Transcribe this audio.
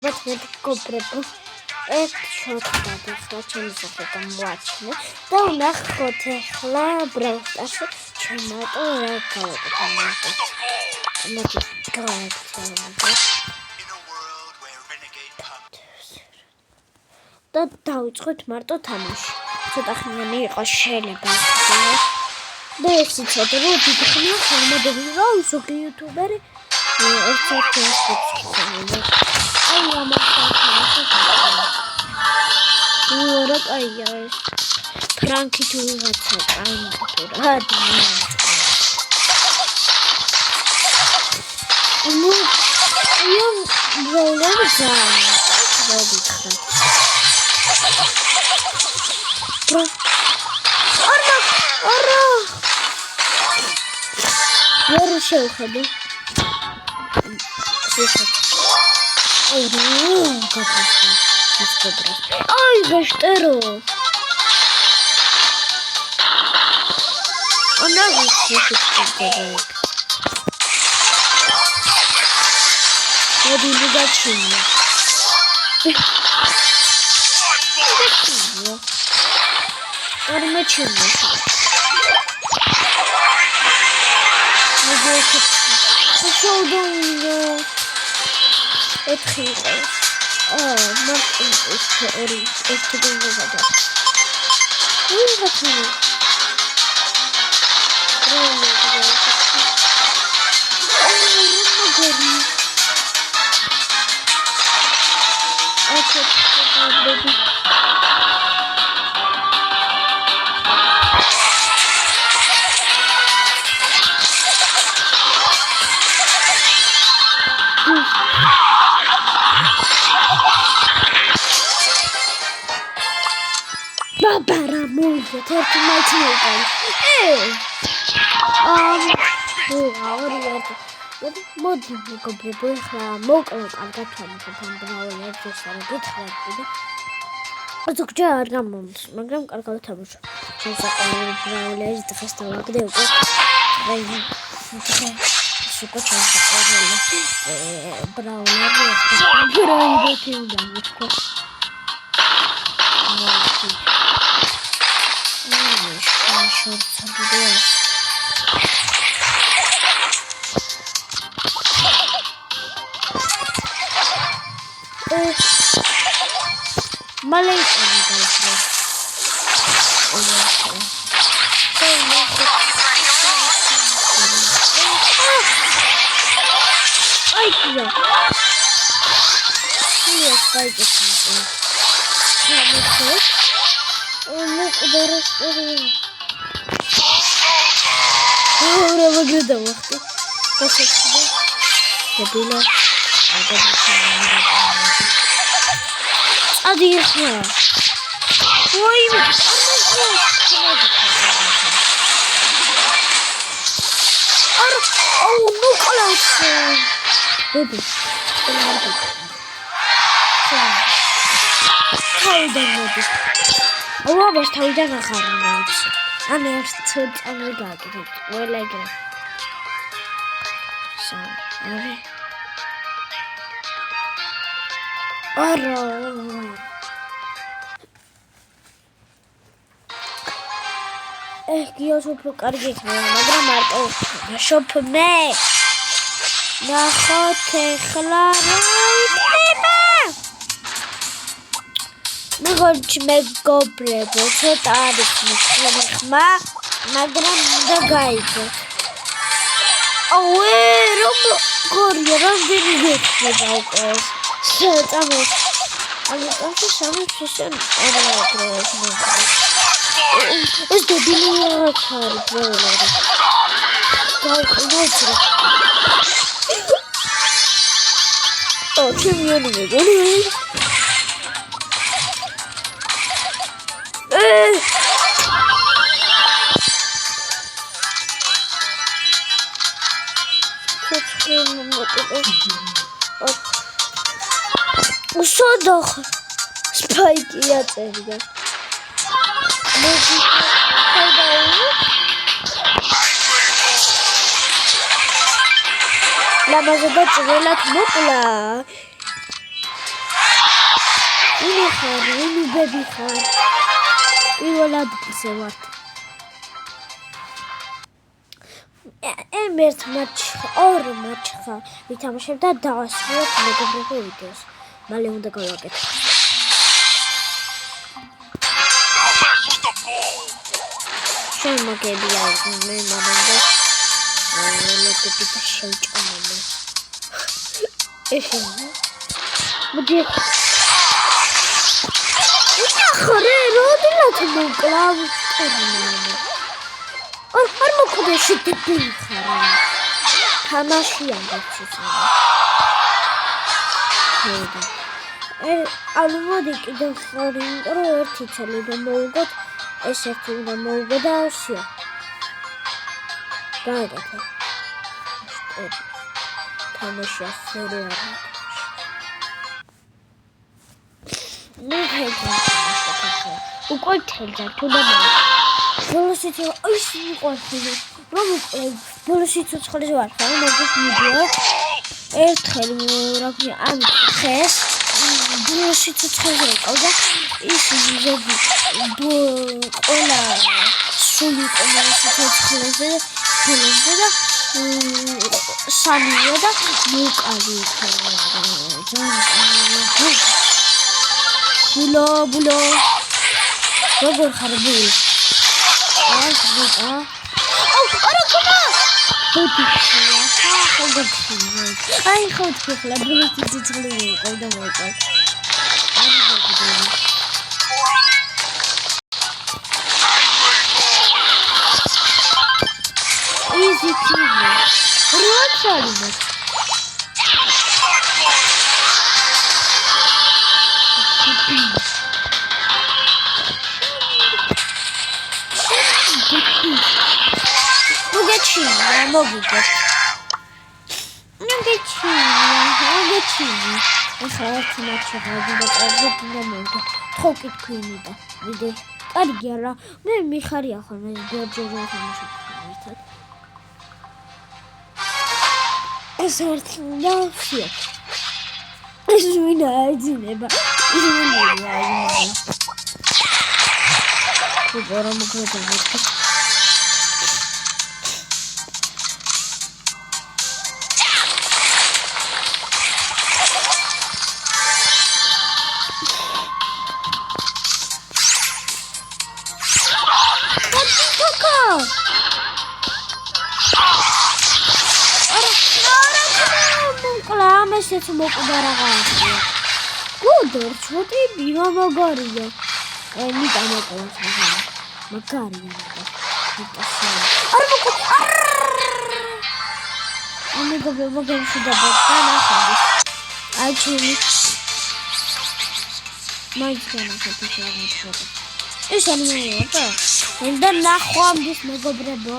მეგობრებო, ეს შოთბადი ხლა ჩემი სახე გამოაჩინე და ვნახოთ ახლა Brawl Stars-ში ჩემატო რა გავაკეთე. მოდი გავაკეთე. და დავიწყოთ მარტო თამაში. ცოტა ხნიანი იყო შეიძლება. და ეს იცოდე რომ დიდი ხნია ხომადები რა ზოგი იუთუბერი ერთ-ერთი ასპექტი. აი რა კაია ეს ფრანკი თუ ვიღაცა კანტო რა ამ როლები ზანა არა ვერ შევხედე Ай, гаштеро. Она выслушает тебя. Я не дочиню. Армачину. Пошел домой. Это Martin is to do with that. Who is that? Παραμούζε, θα έρθει να έτσι να κάνει. Მოდი მეგობრებო, ახლა მოვკლოთ კარგად თამაშობ ამ ბრაულერს ესაა გითხრათ. ზოგჯერ არ გამომდის, მაგრამ კარგად თამაშობ. შესაძლოა ბრაულერის დღეს დავაგდე უკვე. შეკო ჩასაყოლე. ბრაულერი გრაიდეთი უნდა მithქვა. Ура, выглядел вахты. Посмотри. Кабина. Адихна. Ой, ну класс. Беби. Აბას თავიდან ახარნაიც. Ანუ ერთ წამი გააკეთეთ. ყველეგრე. არა. გიოს უფრო კარგი იქნება, მაგრამ მარტო შოპ მე. ნახოთ ახლა რა იქნება. მეგობრებო, ცოტა არის მის ხმა, მაგრამ უნდა გაიგოთ. რომ გორია, რამდენი გექნება უკვე. წამოს. ამიტომ სამი ფეშენ არა აგროვებს მეგობრებო. ეს დებილი რაღაც არის პრობლემა. გავყიდოთ. ჩემიანი მეგობრებო. უსოდოხ სპაიკი აწერია. ლამაზობა ჭრელად მოკლა. ხარ, ნუბები ხარ. პირველ ადგილზე ვართ. ერთ მატჩი, ორ მატჩი ვითამაშებ და დავასრულებ მეგობრებო ვიდეოს. მალე უნდა გავაკეთო. შემოგებია მე მომენტო. ლოგები და შევჭამო. ეშინო. მოდი. ხარე როდილად მოკლავ წერნო. არ მოკვდა შეტები ხარ. თამაშია გაცეცანა. ანუ მოდი კიდევ ხარი, რომ ერთი წელი რომ მოვუგოთ, ეს ერთი უნდა მოვუგო და всё. გააკეთე. თამაში ასე რა არის. მე ხეთქა. უკვე თელდა თუ და ბოლოსიც ის მიყვარხი რომ ბოლოსიც ცოცხლზე ვარ ხარ მაგის ვიდეო ერთხელ რა ქვია ამ ხეს ბოლოსიც ცოცხლზე ყავდა ის ზოგი ყველა სული ყოველში ცოცხლზე ბოლომდე და სამია და მოკალი ბულო როგორ ხარ ბული არა კომა აი ხოთი ხლა ბულეთი ძიძლი ყავდა მოყავ იზი ქიმა რა ჩალინა მოგიგე. ახლა ერთი მატჩი გავიდა და მოგიგე. ხო კითხვინი და ვიდე. კარგი არა. მე მიხარია ხოლმე ბორჯოზე თამაშობ ერთად. ეს ერთი და всё. ეს ვინა აიძინება. გორა მოგრედა. ესეც მოკვდა რაღაცა. გუდერ ჩოტი ბიმა მაგარია. ნიკა მოკვდა ხა. მაგარია. არ მოკვდა. ამე გოგებში დაბადა ნახავდი. აი ჩული. მაიცხენა ხეთქა. ეს არის მე და ნახვამდის მეგობრებო.